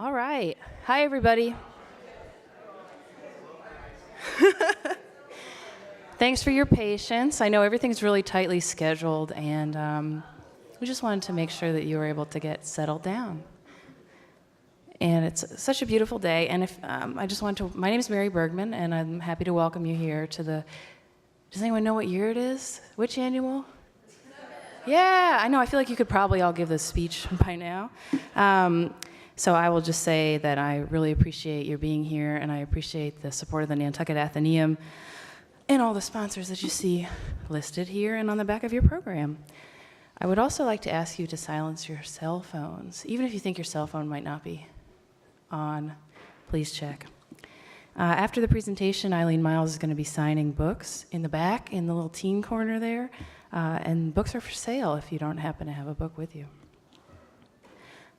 All right. Hi, everybody. Thanks for your patience. I know everything's really tightly scheduled, and we just wanted to make sure that you were able to get settled down. And it's such a beautiful day. And if I just want to, my name is Mary Bergman, and I'm happy to welcome you here to the. Does anyone know what year it is? Which annual? Yeah, I know. I feel like you could probably all give this speech by now. So I will just say that I really appreciate your being here, and I appreciate the support of the Nantucket Athenaeum and all the sponsors that you see listed here and on the back of your program. I would also like to ask you to silence your cell phones. Even if you think your cell phone might not be on, please check. After the presentation, Eileen Myles is going to be signing books in the back, in the little teen corner there, and books are for sale if you don't happen to have a book with you.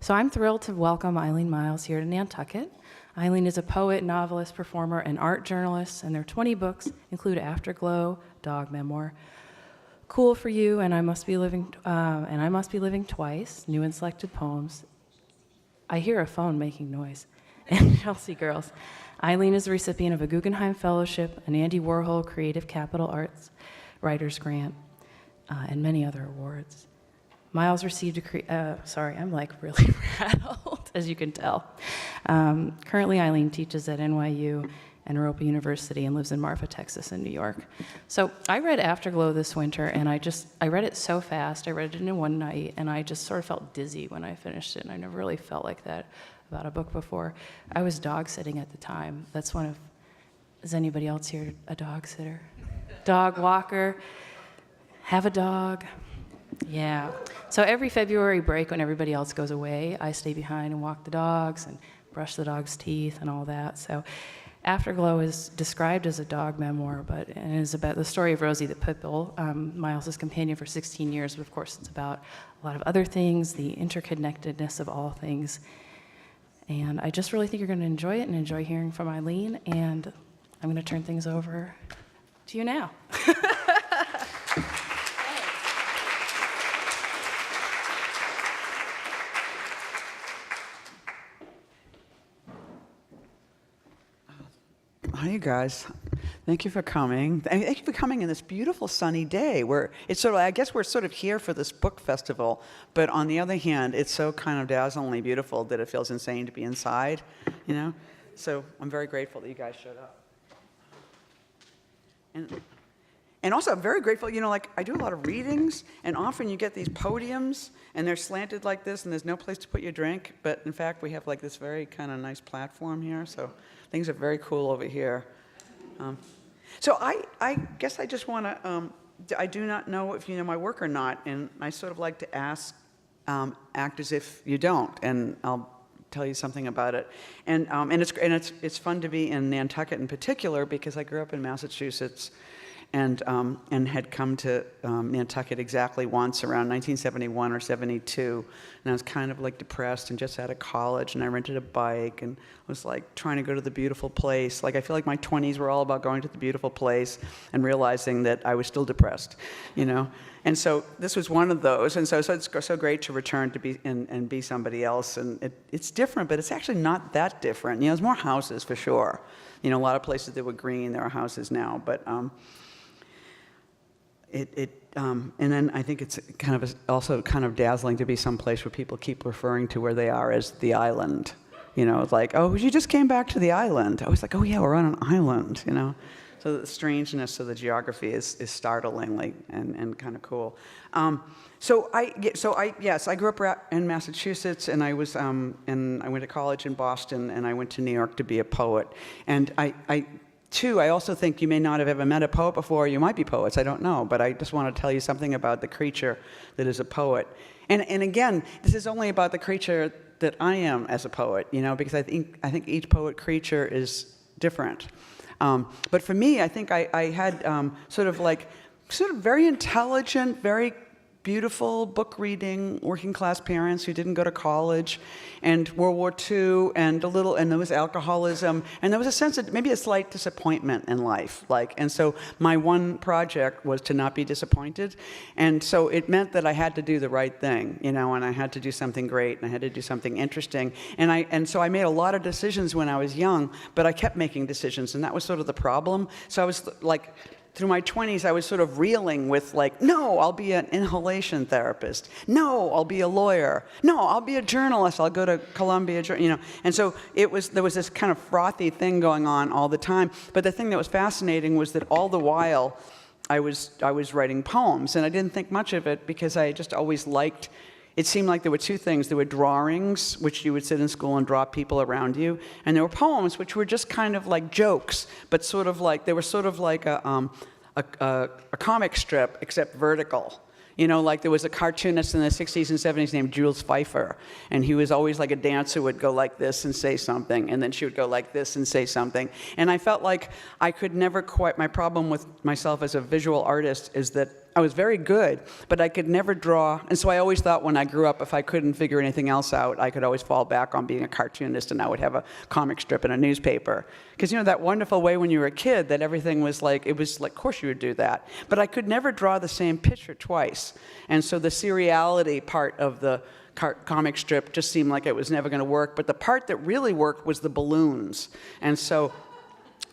So I'm thrilled to welcome Eileen Myles here to Nantucket. Eileen is a poet, novelist, performer, and art journalist, and their 20 books include Afterglow, dog memoir, Cool for You, and I Must Be Living Twice, new and selected poems. I hear a phone making noise. And Chelsea Girls. Eileen is a recipient of a Guggenheim Fellowship, an Andy Warhol Creative Capital Arts Writers Grant, and many other awards. Myles received I'm like really rattled, as you can tell. Currently, Eileen teaches at NYU and Europa University and lives in Marfa, Texas, and New York. So I read Afterglow this winter, and I read it so fast. I read it in one night, and I just sort of felt dizzy when I finished it, and I never really felt like that about a book before. I was dog sitting at the time. Is anybody else here a dog sitter? Dog walker? Have a dog? Yeah. So every February break when everybody else goes away, I stay behind and walk the dogs and brush the dog's teeth and all that. So Afterglow is described as a dog memoir, but it is about the story of Rosie the pit bull, Myles' companion for 16 years, but of course it's about a lot of other things, the interconnectedness of all things. And I just really think you're going to enjoy it and enjoy hearing from Eileen, and I'm going to turn things over to you now. Hi, you guys. Thank you for coming. Thank you for coming in this beautiful sunny day where it's sort of, I guess we're sort of here for this book festival, but on the other hand, it's so kind of dazzlingly beautiful that it feels insane to be inside, you know? So I'm very grateful that you guys showed up. And also, I'm very grateful, like I do a lot of readings, and often you get these podiums, and they're slanted like this, and there's no place to put your drink, but in fact, we have like this very kind of nice platform here, so things are very cool over here. So I guess I just want to, I do not know if you know my work or not, and I sort of like to act as if you don't, and I'll tell you something about it. And it's fun to be in Nantucket in particular because I grew up in Massachusetts and had come to Nantucket exactly once around 1971 or 72, and I was kind of like depressed and just out of college, and I rented a bike and was like trying to go to the beautiful place. Like I feel like my 20s were all about going to the beautiful place and realizing that I was still depressed, And so this was one of those, and so it's so great to return to be and be somebody else, and it's different, but it's actually not that different. There's more houses for sure. A lot of places that were green, there are houses now, but. And then I think it's also kind of dazzling to be someplace where people keep referring to where they are as the island. It's like, oh, you just came back to the island. I was like, oh yeah, we're on an island. So the strangeness of the geography is startling and kind of cool. So I grew up in Massachusetts, and I was and I went to college in Boston, and I went to New York to be a poet, and I also think you may not have ever met a poet before. You might be poets, I don't know. But I just want to tell you something about the creature that is a poet. And again, this is only about the creature that I am as a poet, because I think each poet creature is different. But for me, I think I had sort of very intelligent, very beautiful book reading, working class parents who didn't go to college, and World War II, and there was alcoholism, and there was a sense of maybe a slight disappointment in life. And so my one project was to not be disappointed, and so it meant that I had to do the right thing, and I had to do something great, and I had to do something interesting, and so I made a lot of decisions when I was young, but I kept making decisions, and that was sort of the problem. So I was like, through my 20s, I was sort of reeling with no, I'll be an inhalation therapist. No, I'll be a lawyer. No, I'll be a journalist. I'll go to Columbia, And so there was this kind of frothy thing going on all the time. But the thing that was fascinating was that all the while, I was writing poems, and I didn't think much of it because I just always liked. It seemed like there were two things. There were drawings, which you would sit in school and draw people around you, and there were poems, which were just kind of like jokes, but they were sort of like a comic strip, except vertical. Like there was a cartoonist in the 60s and 70s named Jules Pfeiffer, and he was always like a dancer who would go like this and say something, and then she would go like this and say something. And I felt like I could never quite, my problem with myself as a visual artist is that I was very good, but I could never draw. And so I always thought when I grew up, if I couldn't figure anything else out, I could always fall back on being a cartoonist, and I would have a comic strip in a newspaper. Because that wonderful way when you were a kid that everything was like, it was like, of course you would do that. But I could never draw the same picture twice. And so the seriality part of the comic strip just seemed like it was never going to work. But the part that really worked was the balloons. And so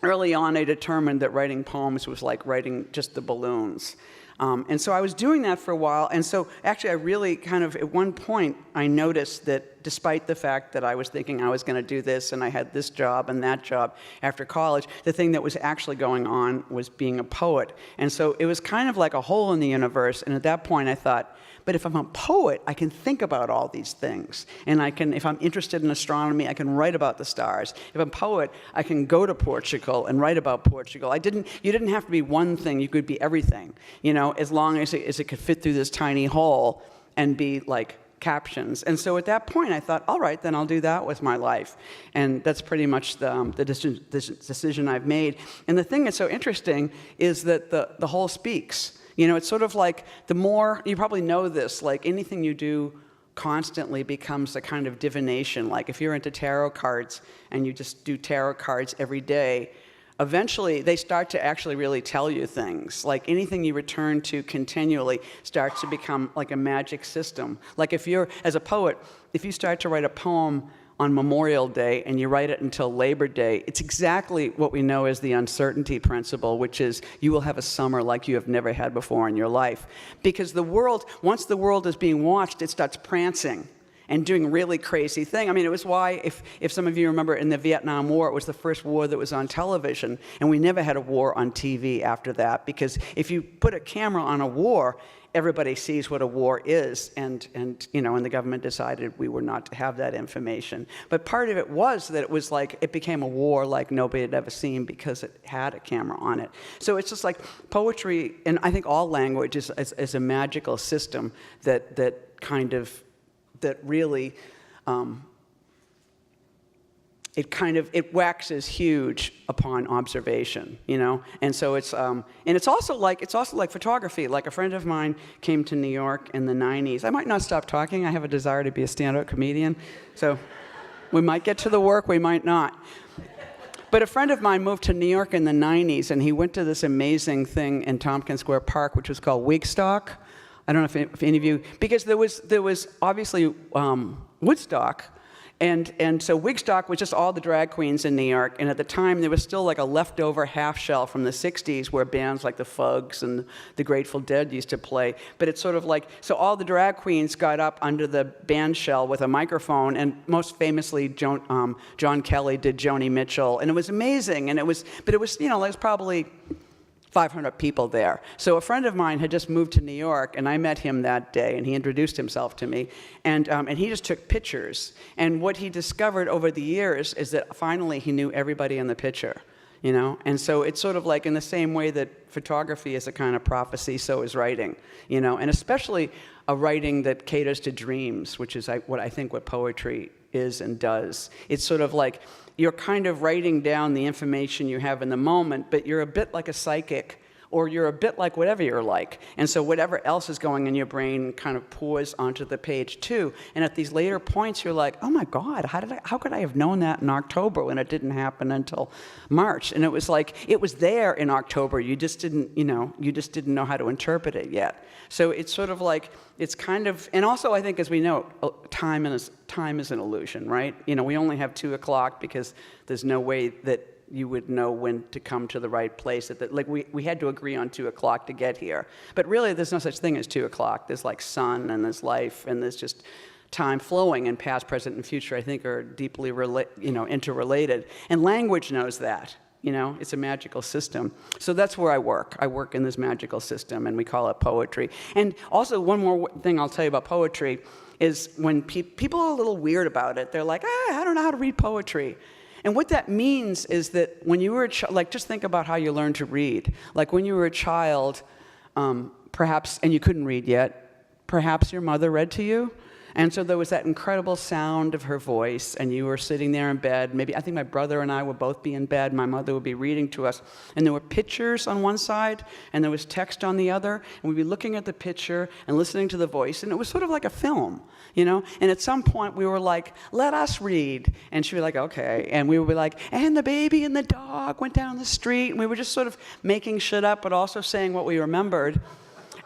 early on, I determined that writing poems was like writing just the balloons. And so I was doing that for a while, and so actually I really kind of, at one point, I noticed that despite the fact that I was thinking I was going to do this, and I had this job and that job after college, the thing that was actually going on was being a poet. And so it was kind of like a hole in the universe, and at that point I thought, but if I'm a poet, I can think about all these things. And I can, if I'm interested in astronomy, I can write about the stars. If I'm a poet, I can go to Portugal and write about Portugal. You didn't have to be one thing, you could be everything, as long as it could fit through this tiny hole and be like captions. And so at that point, I thought, all right, then I'll do that with my life. And that's pretty much the decision I've made. And the thing that's so interesting is that the whole speaks. It's sort of like the more, you probably know this, like anything you do constantly becomes a kind of divination. Like if you're into tarot cards and you just do tarot cards every day, eventually they start to actually really tell you things. Like anything you return to continually starts to become like a magic system. Like if you're, as a poet, if you start to write a poem on Memorial Day and you write it until Labor Day, it's exactly what we know as the uncertainty principle, which is you will have a summer like you have never had before in your life. Because the world, once the world is being watched, it starts prancing and doing really crazy things. I mean, it was why, if some of you remember in the Vietnam War, it was the first war that was on television, and we never had a war on TV after that, because if you put a camera on a war, everybody sees what a war is, and the government decided we were not to have that information. But part of it was that it was like, it became a war like nobody had ever seen because it had a camera on it. So it's just like poetry, and I think all language is a magical system that really, it waxes huge upon observation, and so it's also like photography. Like a friend of mine came to New York in the 90s. I might not stop talking. I have a desire to be a stand-up comedian, so we might get to the work, we might not. But a friend of mine moved to New York in the 90s, and he went to this amazing thing in Tompkins Square Park, which was called Wigstock. I don't know if any of you, because there was obviously Woodstock, and so Wigstock was just all the drag queens in New York, and at the time there was still like a leftover half shell from the 60s where bands like the Fugs and the Grateful Dead used to play. But it's sort of like, so all the drag queens got up under the band shell with a microphone, and most famously John Kelly did Joni Mitchell, and it was amazing, and it was probably 500 people there. So a friend of mine had just moved to New York, and I met him that day, and he introduced himself to me, and he just took pictures. And what he discovered over the years is that finally he knew everybody in the picture, And so it's sort of like in the same way that photography is a kind of prophecy, so is writing, And especially a writing that caters to dreams, which is what poetry is and does. It's sort of like you're kind of writing down the information you have in the moment, but you're a bit like a psychic or you're a bit like whatever you're like. And so whatever else is going in your brain kind of pours onto the page too. And at these later points, you're like, oh my God, how could I have known that in October when it didn't happen until March? And it was like, it was there in October. You just didn't know how to interpret it yet. So it's sort of like, it's kind of, and also I think as we know, time is an illusion, right? We only have 2 o'clock because there's no way that you would know when to come to the right place. Like we had to agree on 2 o'clock to get here. But really, there's no such thing as 2 o'clock. There's like sun and there's life and there's just time flowing, and past, present, and future, I think, are deeply interrelated. And language knows that. It's a magical system. So that's where I work. I work in this magical system, and we call it poetry. And also, one more thing I'll tell you about poetry is when people are a little weird about it. They're like, I don't know how to read poetry. And what that means is that when you were a child, like just think about how you learned to read. Like when you were a child, perhaps, and you couldn't read yet, perhaps your mother read to you. And so there was that incredible sound of her voice, and you were sitting there in bed. Maybe, I think my brother and I would both be in bed. My mother would be reading to us. And there were pictures on one side, and there was text on the other. And we'd be looking at the picture and listening to the voice. And it was sort of like a film, And at some point, we were like, let us read. And she'd be like, okay. And we would be like, and the baby and the dog went down the street. And we were just sort of making shit up, but also saying what we remembered.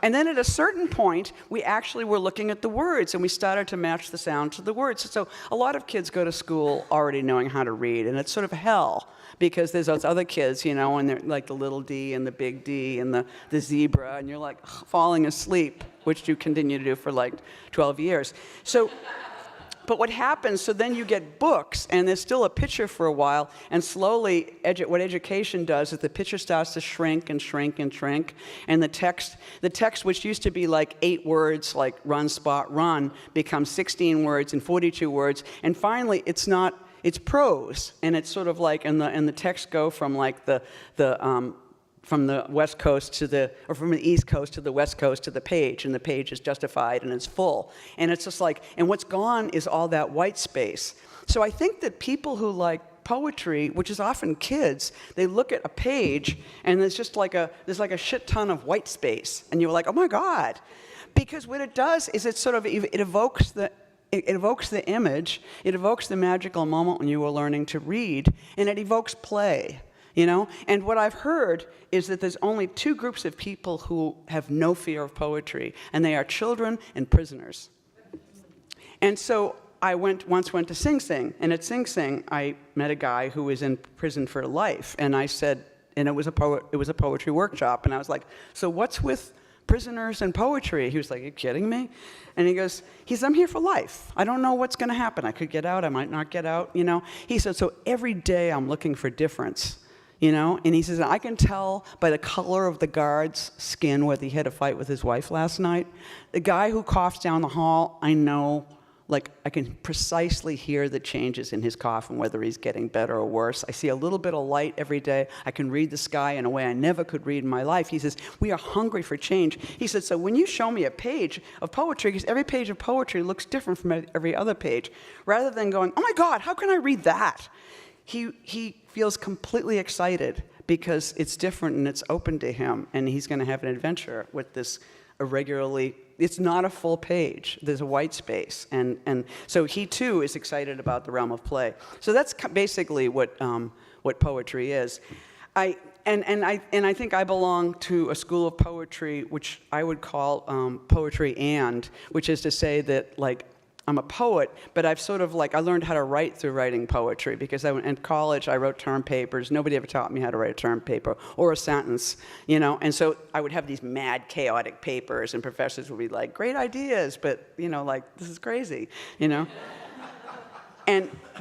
And then at a certain point, we actually were looking at the words, and we started to match the sound to the words. So a lot of kids go to school already knowing how to read, and it's sort of hell, because there's those other kids, and they're like the little D and the big D and the zebra, and you're like falling asleep, which you continue to do for like 12 years. But what happens, so then you get books, and there's still a picture for a while, and slowly, what education does is the picture starts to shrink and shrink and shrink, and the text, which used to be like 8 words, like run, spot, run, becomes 16 words and 42 words, and finally, it's prose, and it's sort of like, and the texts go from like from the West Coast or from the East Coast to the West Coast to the page, and the page is justified and it's full. And it's just like, and what's gone is all that white space. So I think that people who like poetry, which is often kids, they look at a page and there's like a shit ton of white space. And you're like, oh my God. Because what it does is it evokes the image, it evokes the magical moment when you were learning to read, and it evokes play. And what I've heard is that there's only 2 groups of people who have no fear of poetry, and they are children and prisoners. And so I once went to Sing Sing, and at Sing Sing, I met a guy who was in prison for life, and I said, and it was a poetry workshop, and I was like, so what's with prisoners and poetry? He was like, are you kidding me? And he says, I'm here for life. I don't know what's going to happen. I could get out, I might not get out, He said, so every day I'm looking for difference. And he says, I can tell by the color of the guard's skin whether he had a fight with his wife last night. The guy who coughs down the hall, I know, like I can precisely hear the changes in his cough and whether he's getting better or worse. I see a little bit of light every day. I can read the sky in a way I never could read in my life. He says, we are hungry for change. He said, so when you show me a page of poetry, because every page of poetry looks different from every other page, rather than going, oh my God, how can I read that? He feels completely excited because it's different and it's open to him, and he's going to have an adventure with this irregularly. It's not a full page. There's a white space, and so he too is excited about the realm of play. So that's basically what poetry is. I think I belong to a school of poetry which I would call poetry, which is to say that like I'm a poet, but I've sort of I learned how to write through writing poetry, because in college I wrote term papers. Nobody ever taught me how to write a term paper or a sentence, and so I would have these mad, chaotic papers, and professors would be like, great ideas, but, this is crazy,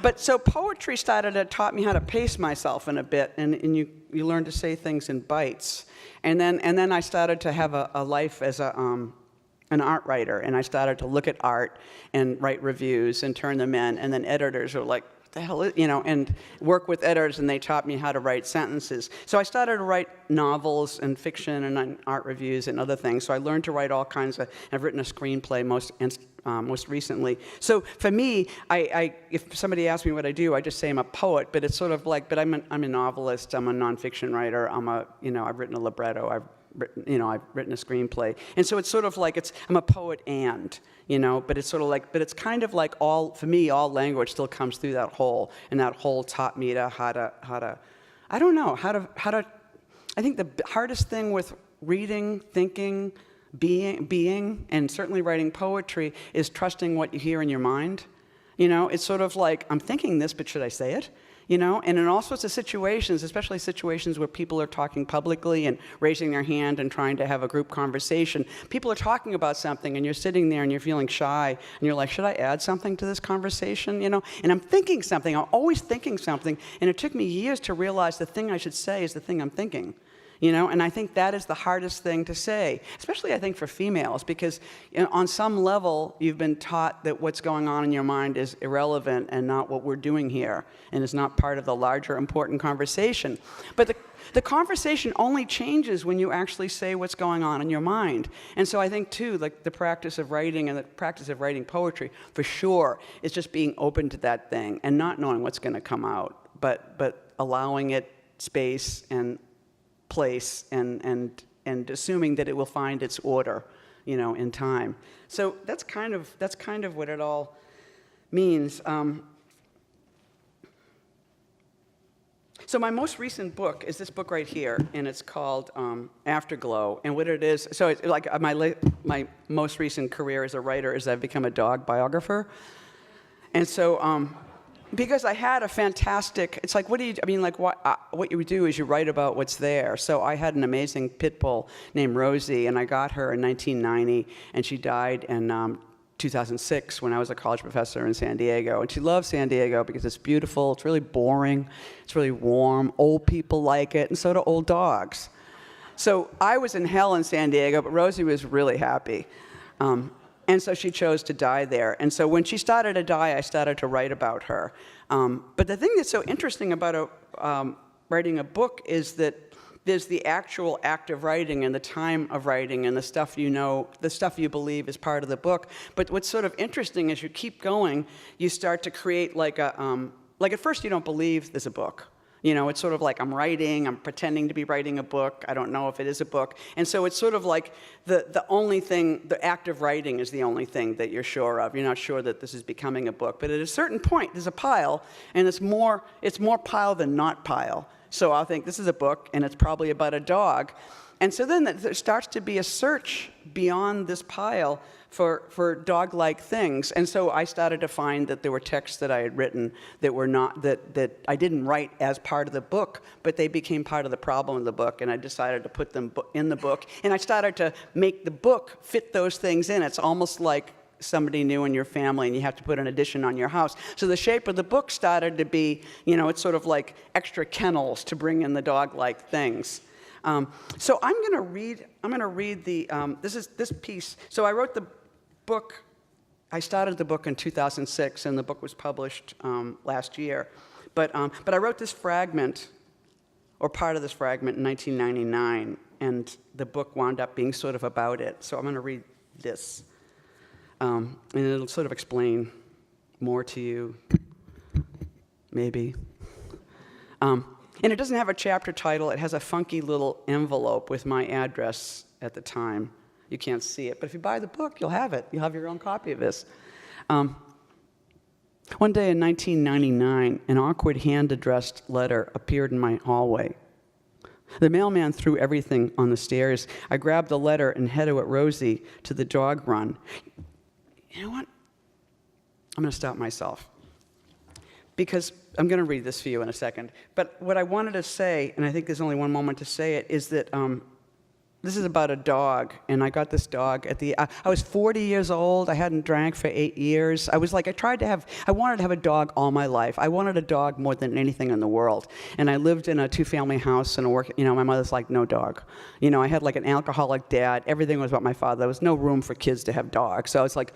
But so poetry taught me how to pace myself in a bit, and you learn to say things in bites. And then I started to have a life as an art writer, and I started to look at art and write reviews and turn them in, and then editors were like, the hell is, and work with editors, and they taught me how to write sentences. So I started to write novels and fiction and art reviews and other things. So I learned to write all kinds of, I've written a screenplay most recently. So for me, if somebody asks me what I do, I just say I'm a poet, but it's sort of like, but I'm a novelist, I'm a nonfiction writer, I've written a libretto, I've written a screenplay. And so it's sort of like, I'm a poet but it's sort of like, but it's kind of like for me, all language still comes through that hole, and that hole taught me how to, I think the hardest thing with reading, thinking, being, and certainly writing poetry is trusting what you hear in your mind. It's sort of like, I'm thinking this, but should I say it? And in all sorts of situations, especially situations where people are talking publicly and raising their hand and trying to have a group conversation, people are talking about something and you're sitting there and you're feeling shy and you're like, should I add something to this conversation? And I'm thinking something, I'm always thinking something, and it took me years to realize the thing I should say is the thing I'm thinking. And I think that is the hardest thing to say, especially I think for females, because on some level you've been taught that what's going on in your mind is irrelevant and not what we're doing here, and is not part of the larger important conversation. But the conversation only changes when you actually say what's going on in your mind. And so I think too, like the practice of writing and the practice of writing poetry, for sure, is just being open to that thing and not knowing what's going to come out, but allowing it space and place and assuming that it will find its order, in time. So that's kind of what it all means. So my most recent book is this book right here, and it's called Afterglow. And what it is, so it's like my most recent career as a writer is I've become a dog biographer. And so because I had a fantastic, it's like, what you do is you write about what's there. So I had an amazing pit bull named Rosie, and I got her in 1990, and she died in 2006 when I was a college professor in San Diego. And she loves San Diego because it's beautiful, it's really boring, it's really warm, old people like it, and so do old dogs. So I was in hell in San Diego, but Rosie was really happy. And so she chose to die there. And so when she started to die, I started to write about her. But the thing that's so interesting about writing a book is that there's the actual act of writing and the time of writing and the stuff the stuff you believe is part of the book. But what's sort of interesting is you keep going, you start to create like at first you don't believe there's a book. It's sort of like I'm pretending to be writing a book. I don't know if it is a book. And so it's sort of like the only thing, the act of writing is the only thing that you're sure of. You're not sure that this is becoming a book. But at a certain point, there's a pile, and it's more pile than not pile. So I'll think this is a book, and it's probably about a dog. And so then there starts to be a search beyond this pile for dog-like things. And so I started to find that there were texts that I had written that were not, that I didn't write as part of the book, but they became part of the problem of the book, and I decided to put them in the book. And I started to make the book fit those things in. It's almost like somebody new in your family and you have to put an addition on your house. So the shape of the book started to be, it's sort of like extra kennels to bring in the dog-like things. So I'm going to read this piece. So I wrote the book, I started the book in 2006, and the book was published last year. But I wrote this fragment, or part of this fragment, in 1999, and the book wound up being sort of about it. So I'm going to read this, and it'll sort of explain more to you, maybe. And it doesn't have a chapter title. It has a funky little envelope with my address at the time. You can't see it, but if you buy the book, you'll have it. You'll have your own copy of this. One day in 1999, an awkward hand-addressed letter appeared in my hallway. The mailman threw everything on the stairs. I grabbed the letter and headed with Rosie to the dog run. You know what? I'm going to stop myself, because I'm going to read this for you in a second. But what I wanted to say, and I think there's only one moment to say it, is that this is about a dog, and I got this dog I was 40 years old. I hadn't drank for 8 years. I was like, I wanted to have a dog all my life. I wanted a dog more than anything in the world. And I lived in a two-family house and my mother's like, no dog. I had like an alcoholic dad. Everything was about my father. There was no room for kids to have dogs. So I was like,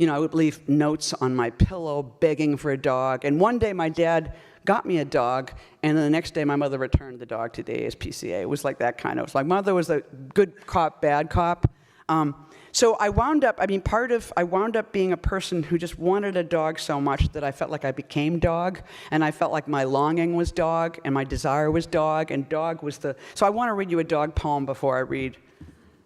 I would leave notes on my pillow begging for a dog. And one day my dad got me a dog, and then the next day my mother returned the dog to the ASPCA. It was like that kind of. It was like mother was a good cop, bad cop. So I wound up being a person who just wanted a dog so much that I felt like I became dog, and I felt like my longing was dog, and my desire was dog, and dog was the... So I want to read you a dog poem before I read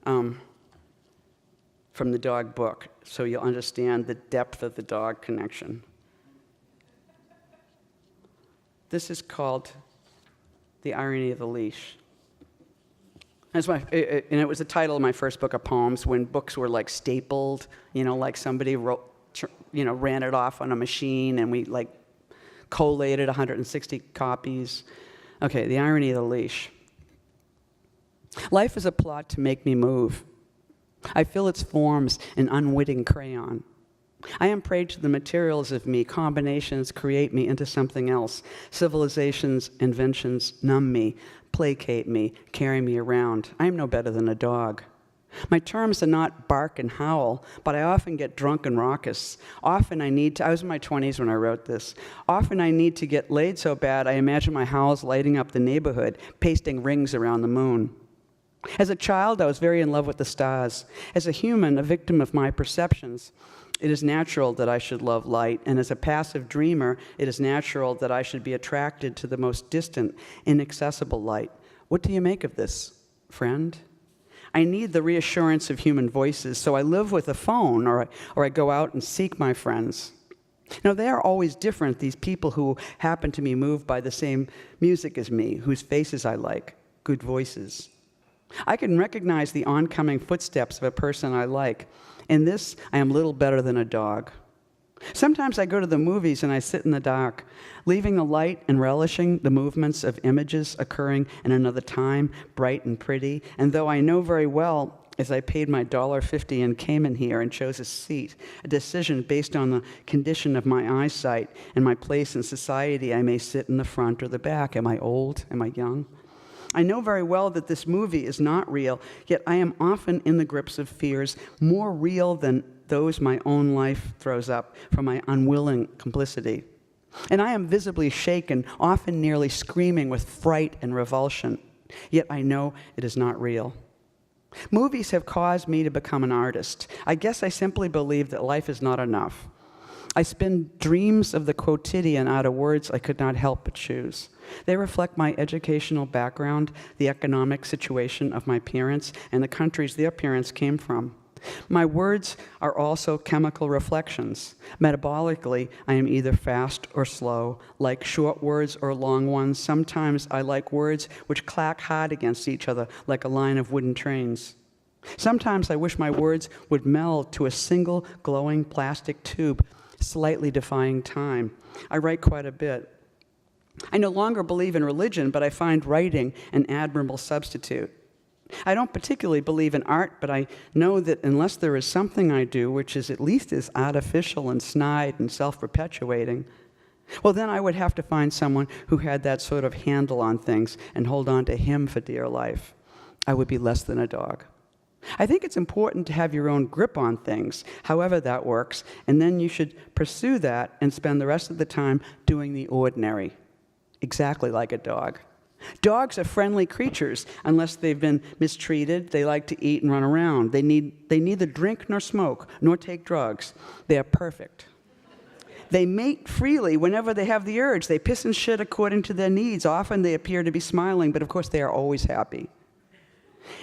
from the dog book, so you'll understand the depth of the dog connection. This is called The Irony of the Leash. And it was the title of my first book of poems when books were like stapled, like somebody wrote, ran it off on a machine and we like collated 160 copies. Okay, The Irony of the Leash. Life is a plot to make me move. I fill its forms in unwitting crayon. I am prey to the materials of me. Combinations create me into something else. Civilizations, inventions numb me, placate me, carry me around. I am no better than a dog. My terms are not bark and howl, but I often get drunk and raucous. I was in my 20s when I wrote this. Often I need to get laid so bad I imagine my howls lighting up the neighborhood, pasting rings around the moon. As a child, I was very in love with the stars. As a human, a victim of my perceptions, it is natural that I should love light, and as a passive dreamer, it is natural that I should be attracted to the most distant, inaccessible light. What do you make of this, friend? I need the reassurance of human voices, so I live with a phone, or I go out and seek my friends. They are always different, these people who happen to be moved by the same music as me, whose faces I like, good voices. I can recognize the oncoming footsteps of a person I like. In this, I am little better than a dog. Sometimes I go to the movies and I sit in the dark, leaving the light and relishing the movements of images occurring in another time, bright and pretty. And though I know very well, as I paid my $1.50 and came in here and chose a seat, a decision based on the condition of my eyesight and my place in society, I may sit in the front or the back. Am I old? Am I young? I know very well that this movie is not real, yet I am often in the grips of fears more real than those my own life throws up from my unwilling complicity. And I am visibly shaken, often nearly screaming with fright and revulsion, yet I know it is not real. Movies have caused me to become an artist. I guess I simply believe that life is not enough. I spin dreams of the quotidian out of words I could not help but choose. They reflect my educational background, the economic situation of my parents, and the countries their parents came from. My words are also chemical reflections. Metabolically, I am either fast or slow, like short words or long ones. Sometimes I like words which clack hard against each other, like a line of wooden trains. Sometimes I wish my words would meld to a single glowing plastic tube, slightly defying time. I write quite a bit. I no longer believe in religion, but I find writing an admirable substitute. I don't particularly believe in art, but I know that unless there is something I do which is at least as artificial and snide and self-perpetuating, well, then I would have to find someone who had that sort of handle on things and hold on to him for dear life. I would be less than a dog. I think it's important to have your own grip on things, however that works, and then you should pursue that and spend the rest of the time doing the ordinary, exactly like a dog. Dogs are friendly creatures unless they've been mistreated. They like to eat and run around. They neither drink nor smoke nor take drugs. They are perfect. They mate freely whenever they have the urge. They piss and shit according to their needs. Often they appear to be smiling, but of course they are always happy.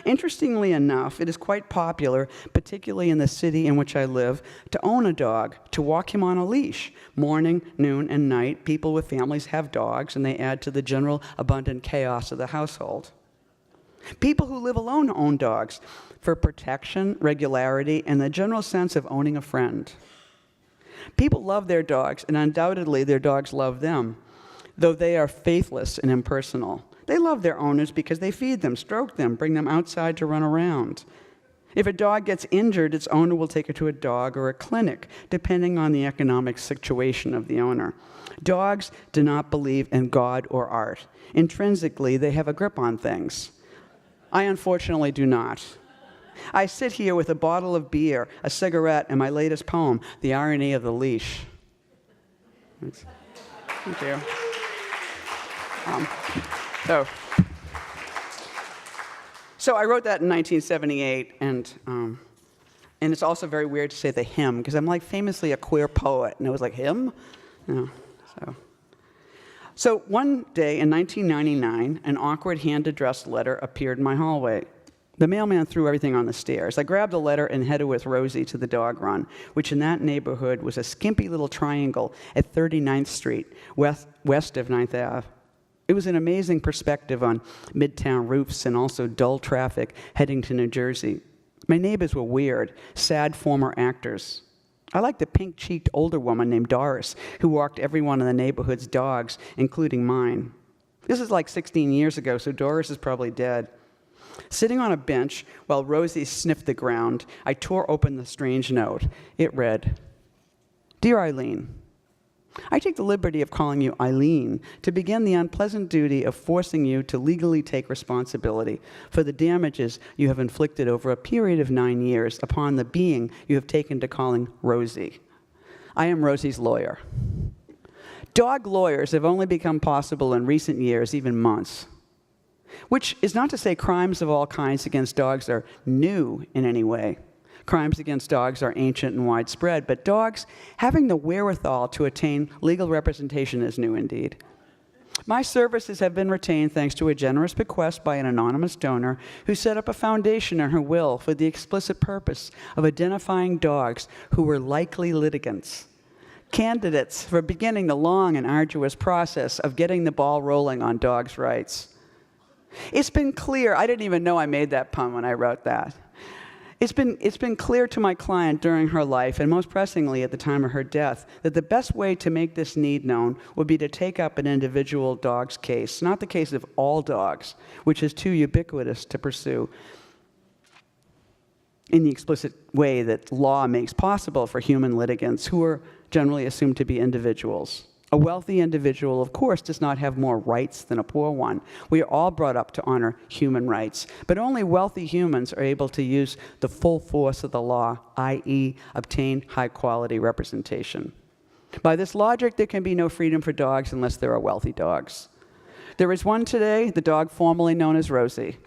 Interestingly enough, it is quite popular, particularly in the city in which I live, to own a dog, to walk him on a leash. Morning, noon, and night, people with families have dogs, and they add to the general abundant chaos of the household. People who live alone own dogs for protection, regularity, and the general sense of owning a friend. People love their dogs, and undoubtedly their dogs love them, though they are faithless and impersonal. They love their owners because they feed them, stroke them, bring them outside to run around. If a dog gets injured, its owner will take it to a dog or a clinic, depending on the economic situation of the owner. Dogs do not believe in God or art. Intrinsically, they have a grip on things. I unfortunately do not. I sit here with a bottle of beer, a cigarette, and my latest poem, The Irony of the Leash. Thanks. Thank you. So I wrote that in 1978, and it's also very weird to say the hymn, because I'm like famously a queer poet, and it was like, hymn? No. So one day in 1999, an awkward hand-addressed letter appeared in my hallway. The mailman threw everything on the stairs. I grabbed the letter and headed with Rosie to the dog run, which in that neighborhood was a skimpy little triangle at 39th Street, west of 9th Ave. It was an amazing perspective on midtown roofs and also dull traffic heading to New Jersey. My neighbors were weird, sad former actors. I liked a pink-cheeked older woman named Doris who walked every one of the neighborhood's dogs, including mine. This is like 16 years ago, so Doris is probably dead. Sitting on a bench while Rosie sniffed the ground, I tore open the strange note. It read, "Dear Eileen, I take the liberty of calling you Eileen to begin the unpleasant duty of forcing you to legally take responsibility for the damages you have inflicted over a period of 9 years upon the being you have taken to calling Rosie. I am Rosie's lawyer. Dog lawyers have only become possible in recent years, even months. Which is not to say crimes of all kinds against dogs are new in any way. Crimes against dogs are ancient and widespread, but dogs having the wherewithal to attain legal representation is new indeed. My services have been retained thanks to a generous bequest by an anonymous donor who set up a foundation in her will for the explicit purpose of identifying dogs who were likely litigants, candidates for beginning the long and arduous process of getting the ball rolling on dogs' rights. It's been clear, I didn't even know I made that pun when I wrote that. It's been clear to my client during her life, and most pressingly at the time of her death, that the best way to make this need known would be to take up an individual dog's case, not the case of all dogs, which is too ubiquitous to pursue in the explicit way that law makes possible for human litigants who are generally assumed to be individuals. A wealthy individual, of course, does not have more rights than a poor one. We are all brought up to honor human rights, but only wealthy humans are able to use the full force of the law, i.e., obtain high-quality representation. By this logic, there can be no freedom for dogs unless there are wealthy dogs. There is one today, the dog formerly known as Rosie.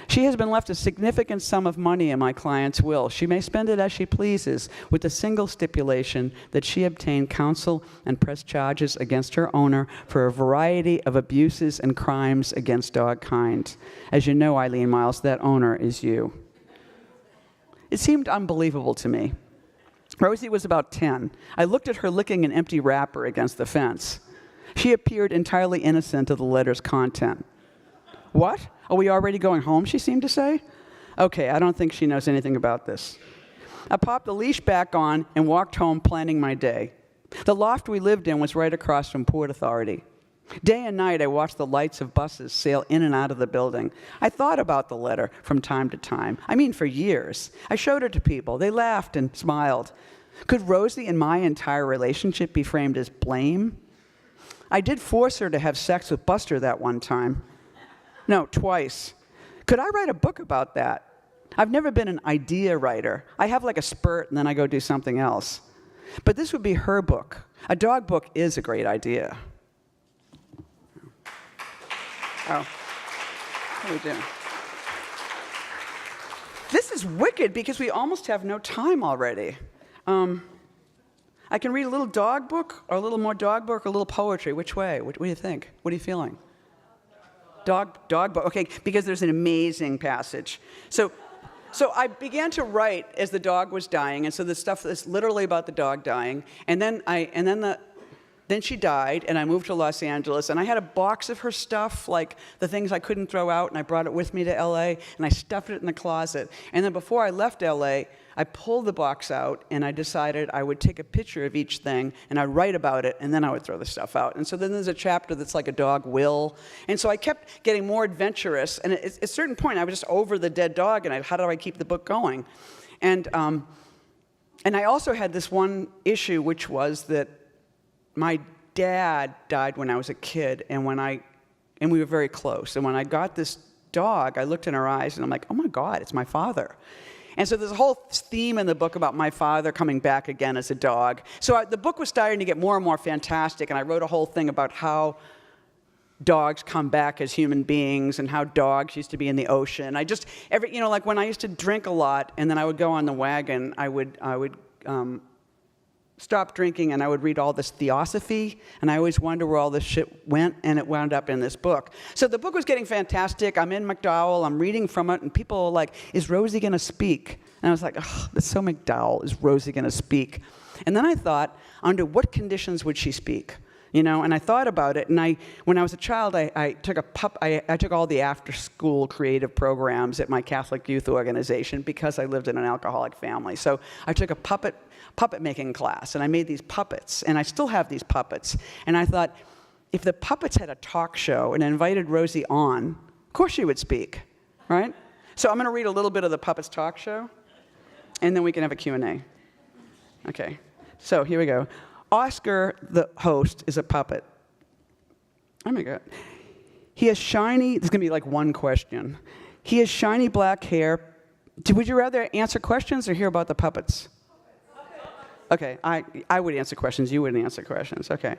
She has been left a significant sum of money in my client's will. She may spend it as she pleases, with the single stipulation that she obtain counsel and press charges against her owner for a variety of abuses and crimes against dog kind. As you know, Eileen Myles, that owner is you. It seemed unbelievable to me. Rosie was about 10. I looked at her licking an empty wrapper against the fence. She appeared entirely innocent of the letter's content. What? Are we already going home, she seemed to say? Okay, I don't think she knows anything about this. I popped the leash back on and walked home planning my day. The loft we lived in was right across from Port Authority. Day and night, I watched the lights of buses sail in and out of the building. I thought about the letter from time to time. I mean, for years. I showed it to people. They laughed and smiled. Could Rosie and my entire relationship be framed as blame? I did force her to have sex with Buster that one time. No, twice. Could I write a book about that? I've never been an idea writer. I have like a spurt and then I go do something else. But this would be her book. A dog book is a great idea. Oh, what are we doing? This is wicked because we almost have no time already. I can read a little dog book or a little more dog book or a little poetry. Which way? What do you think? What are you feeling? Dog book. Okay, because there's an amazing passage. So I began to write as the dog was dying, and so the stuff is literally about the dog dying. And then she died, and I moved to Los Angeles, and I had a box of her stuff, like the things I couldn't throw out, and I brought it with me to LA, and I stuffed it in the closet. And then before I left LA, I pulled the box out, and I decided I would take a picture of each thing, and I'd write about it, and then I would throw the stuff out. And so then there's a chapter that's like a dog will. And so I kept getting more adventurous, and at a certain point, I was just over the dead dog, and how do I keep the book going? And I also had this one issue, which was that my dad died when I was a kid, and we were very close. And when I got this dog, I looked in her eyes, and I'm like, oh, my God, it's my father. And so there's a whole theme in the book about my father coming back again as a dog. So the book was starting to get more and more fantastic, and I wrote a whole thing about how dogs come back as human beings and how dogs used to be in the ocean. I just, like when I used to drink a lot and then I would go on the wagon, I would stop drinking and I would read all this theosophy, and I always wonder where all this shit went, and it wound up in this book. So the book was getting fantastic. I'm in McDowell, I'm reading from it, and people are like, is Rosie going to speak? And I was like, oh, that's so McDowell, is Rosie going to speak? And then I thought, under what conditions would she speak? And I thought about it, and when I was a child, I took all the after-school creative programs at my Catholic youth organization because I lived in an alcoholic family. So I took a puppet making class, and I made these puppets, and I still have these puppets. And I thought, if the puppets had a talk show and invited Rosie on, of course she would speak, right? So I'm going to read a little bit of the puppets talk show, and then we can have a Q&A. Okay, so here we go. Oscar, the host, is a puppet. Oh my God. He has shiny, this is going to be like one question. He has shiny black hair. Would you rather answer questions or hear about the puppets? Okay, I would answer questions, you wouldn't answer questions. Okay.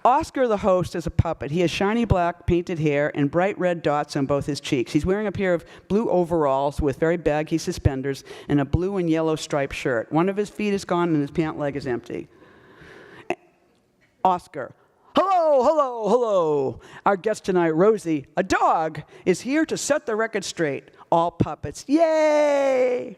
Oscar, the host, is a puppet. He has shiny black painted hair and bright red dots on both his cheeks. He's wearing a pair of blue overalls with very baggy suspenders and a blue and yellow striped shirt. One of his feet is gone and his pant leg is empty. Oscar, hello, hello, hello. Our guest tonight, Rosie, a dog, is here to set the record straight. All puppets, yay!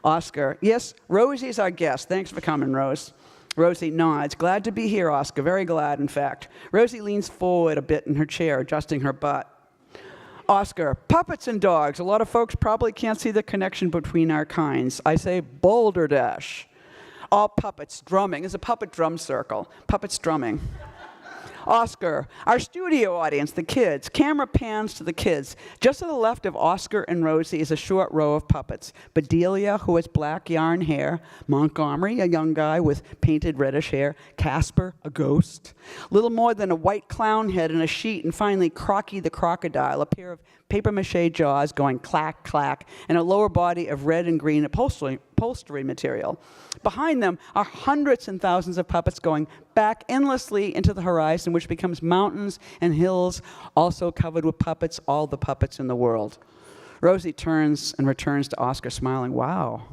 Oscar, yes, Rosie's our guest. Thanks for coming, Rose. Rosie nods. Glad to be here, Oscar. Very glad, in fact. Rosie leans forward a bit in her chair, adjusting her butt. Oscar, puppets and dogs. A lot of folks probably can't see the connection between our kinds. I say Boulder Dash. All puppets drumming. It's a puppet drum circle. Puppets drumming. Oscar, our studio audience, the kids. Camera pans to the kids. Just to the left of Oscar and Rosie is a short row of puppets. Bedelia, who has black yarn hair. Montgomery, a young guy with painted reddish hair. Casper, a ghost. Little more than a white clown head and a sheet. And finally, Crocky the crocodile, a pair of papier-mâché jaws going clack, clack, and a lower body of red and green upholstery material. Behind them are hundreds and thousands of puppets going back endlessly into the horizon, which becomes mountains and hills, also covered with puppets, all the puppets in the world. Rosie turns and returns to Oscar, smiling. Wow.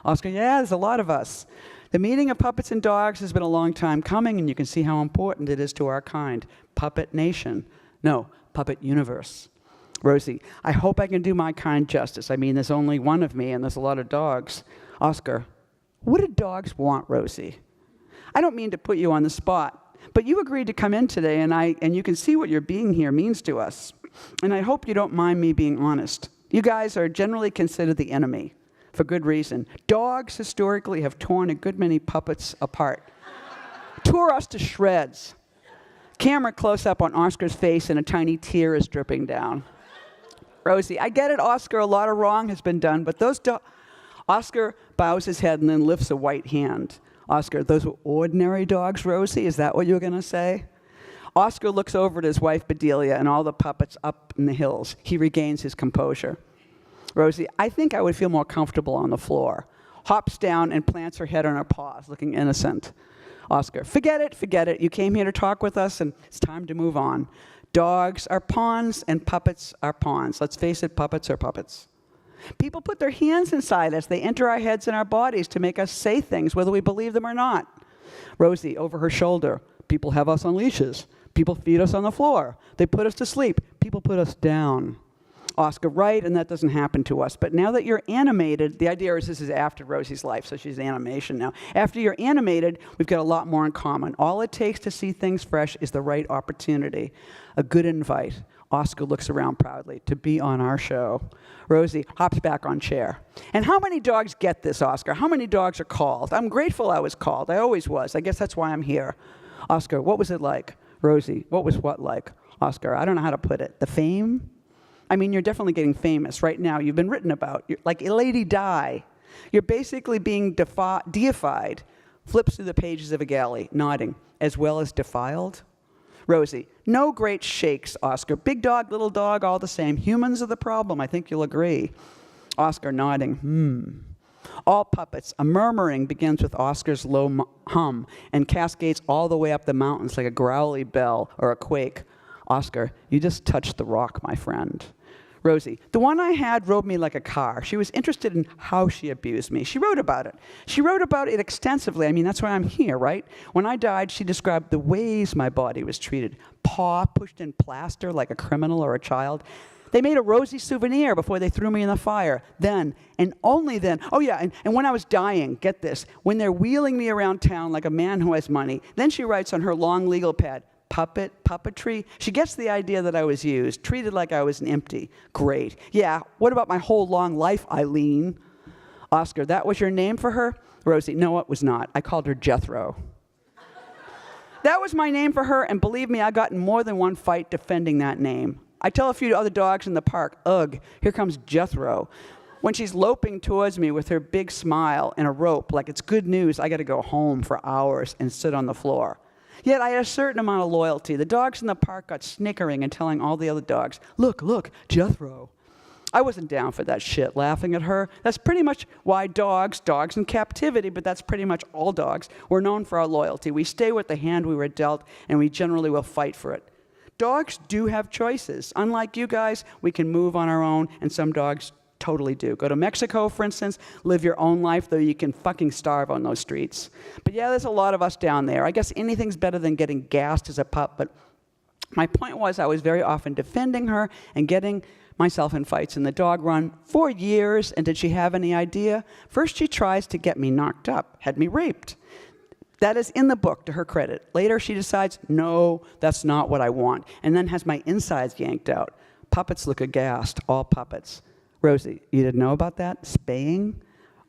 Oscar, yeah, there's a lot of us. The meeting of puppets and dogs has been a long time coming, and you can see how important it is to our kind. Puppet nation. No, puppet universe. Rosie, I hope I can do my kind justice. I mean, there's only one of me, and there's a lot of dogs. Oscar, what do dogs want, Rosie? I don't mean to put you on the spot, but you agreed to come in today, and you can see what your being here means to us. And I hope you don't mind me being honest. You guys are generally considered the enemy, for good reason. Dogs historically have torn a good many puppets apart, tore us to shreds. Camera close up on Oscar's face, and a tiny tear is dripping down. Rosie, I get it, Oscar, a lot of wrong has been done, but those Oscar bows his head and then lifts a white hand. Oscar, those were ordinary dogs, Rosie? Is that what you were going to say? Oscar looks over at his wife, Bedelia, and all the puppets up in the hills. He regains his composure. Rosie, I think I would feel more comfortable on the floor. Hops down and plants her head on her paws, looking innocent. Oscar, forget it. You came here to talk with us, and it's time to move on. Dogs are pawns, and puppets are pawns. Let's face it, puppets are puppets. People put their hands inside us. They enter our heads and our bodies to make us say things, whether we believe them or not. Rosie, over her shoulder, people have us on leashes. People feed us on the floor. They put us to sleep. People put us down. Oscar, right, and that doesn't happen to us. But now that you're animated, the idea is this is after Rosie's life, so she's animation now. After you're animated, we've got a lot more in common. All it takes to see things fresh is the right opportunity, a good invite. Oscar looks around proudly to be on our show. Rosie hops back on chair. And how many dogs get this, Oscar? How many dogs are called? I'm grateful I was called. I always was. I guess that's why I'm here. Oscar, what was it like? Rosie, what was what like? Oscar, I don't know how to put it. The fame? I mean, you're definitely getting famous right now. You've been written about. You're like Lady Di. You're basically being deified. Flips through the pages of a galley, nodding. As well as defiled? Rosie, no great shakes, Oscar. Big dog, little dog, all the same. Humans are the problem. I think you'll agree. Oscar nodding. All puppets. A murmuring begins with Oscar's low hum and cascades all the way up the mountains like a growly bell or a quake. Oscar, you just touched the rock, my friend. Rosie, the one I had rode me like a car. She was interested in how she abused me. She wrote about it. She wrote about it extensively. I mean, that's why I'm here, right? When I died, she described the ways my body was treated. Paw pushed in plaster like a criminal or a child. They made a Rosie souvenir before they threw me in the fire. Then, and only then, oh yeah, and when I was dying, get this, when they're wheeling me around town like a man who has money, then she writes on her long legal pad, puppetry. She gets the idea that I was used, treated like I was an empty. Great. Yeah, what about my whole long life, Eileen? Oscar, that was your name for her? Rosie, no, it was not. I called her Jethro. That was my name for her, and believe me, I got in more than one fight defending that name. I tell a few other dogs in the park, ugh, here comes Jethro. When she's loping towards me with her big smile and a rope, like it's good news, I got to go home for hours and sit on the floor. Yet I had a certain amount of loyalty. The dogs in the park got snickering and telling all the other dogs, look, Jethro. I wasn't down for that shit, laughing at her. That's pretty much why dogs in captivity, but that's pretty much all dogs, we're known for our loyalty. We stay with the hand we were dealt, and we generally will fight for it. Dogs do have choices. Unlike you guys, we can move on our own, and some dogs totally do. Go to Mexico, for instance, live your own life, though you can fucking starve on those streets. But yeah, there's a lot of us down there. I guess anything's better than getting gassed as a pup, but my point was I was very often defending her and getting myself in fights in the dog run for years, and did she have any idea? First she tries to get me knocked up, had me raped. That is in the book, to her credit. Later she decides, no, that's not what I want, and then has my insides yanked out. Puppets look aghast, all puppets. Rosie, you didn't know about that? Spaying?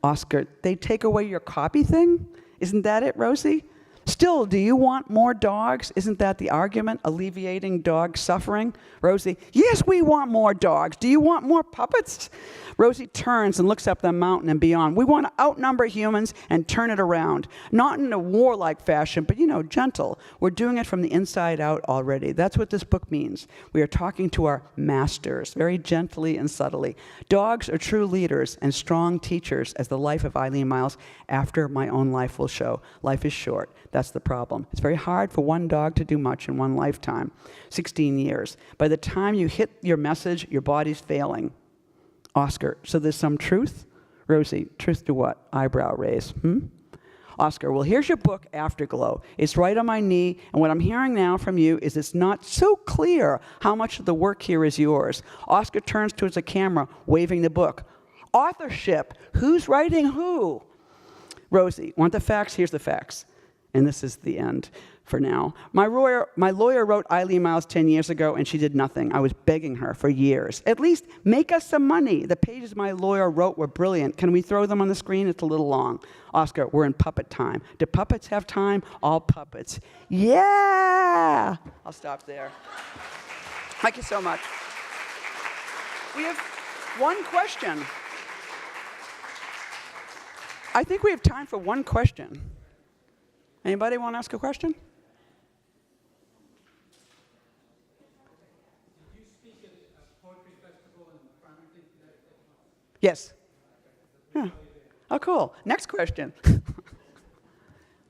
Oscar, they take away your copy thing? Isn't that it, Rosie? Still, do you want more dogs? Isn't that the argument, alleviating dog suffering? Rosie, yes, we want more dogs. Do you want more puppets? Rosie turns and looks up the mountain and beyond. We want to outnumber humans and turn it around. Not in a warlike fashion, but, gentle. We're doing it from the inside out already. That's what this book means. We are talking to our masters, very gently and subtly. Dogs are true leaders and strong teachers, as the life of Eileen Myles after my own life will show. Life is short. That's the problem. It's very hard for one dog to do much in one lifetime, 16 years. By the time you hit your message, your body's failing. Oscar, so there's some truth? Rosie, truth to what? Eyebrow raise. Oscar, well, here's your book, Afterglow. It's right on my knee, and what I'm hearing now from you is it's not so clear how much of the work here is yours. Oscar turns towards the camera, waving the book. Authorship. Who's writing who? Rosie, want the facts? Here's the facts. And this is the end for now. My lawyer wrote Eileen Myles 10 years ago, and she did nothing. I was begging her for years. At least make us some money. The pages my lawyer wrote were brilliant. Can we throw them on the screen? It's a little long. Oscar, we're in puppet time. Do puppets have time? All puppets. Yeah! I'll stop there. Thank you so much. We have one question. I think we have time for one question. Anybody want to ask a question? Did you speak at a poetry festival in Farmington today? Yes. Yeah. Oh, cool. Next question.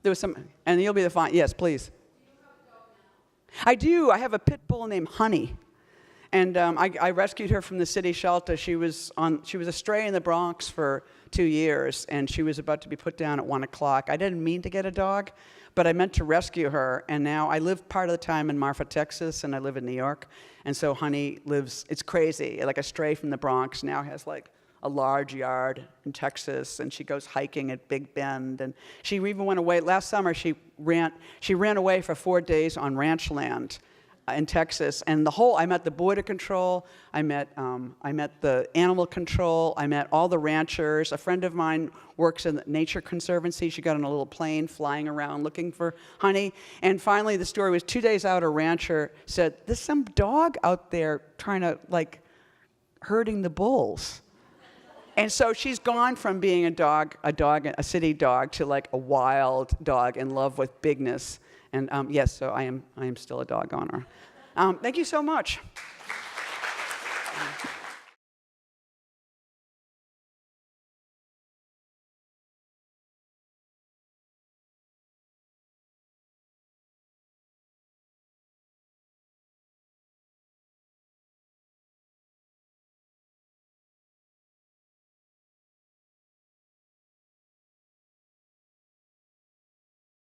There was some, and you'll be the fine. Yes, please. I do. I have a pit bull named Honey, and I rescued her from the city shelter. She was a stray in the Bronx for 2 years, and she was about to be put down at 1 o'clock. I didn't mean to get a dog, but I meant to rescue her, and now I live part of the time in Marfa, Texas, and I live in New York, and so Honey lives, it's crazy, like a stray from the Bronx now has like a large yard in Texas, and she goes hiking at Big Bend, and she even went away, last summer she ran away for 4 days on ranch land in Texas, and I met the border control, I met the animal control, I met all the ranchers. A friend of mine works in the Nature Conservancy. She got on a little plane flying around looking for Honey, and finally the story was 2 days out, a rancher said, there's some dog out there trying to, herding the bulls. And so she's gone from being a city dog, to a wild dog in love with bigness. And yes, so I am still a dog owner. Thank you so much.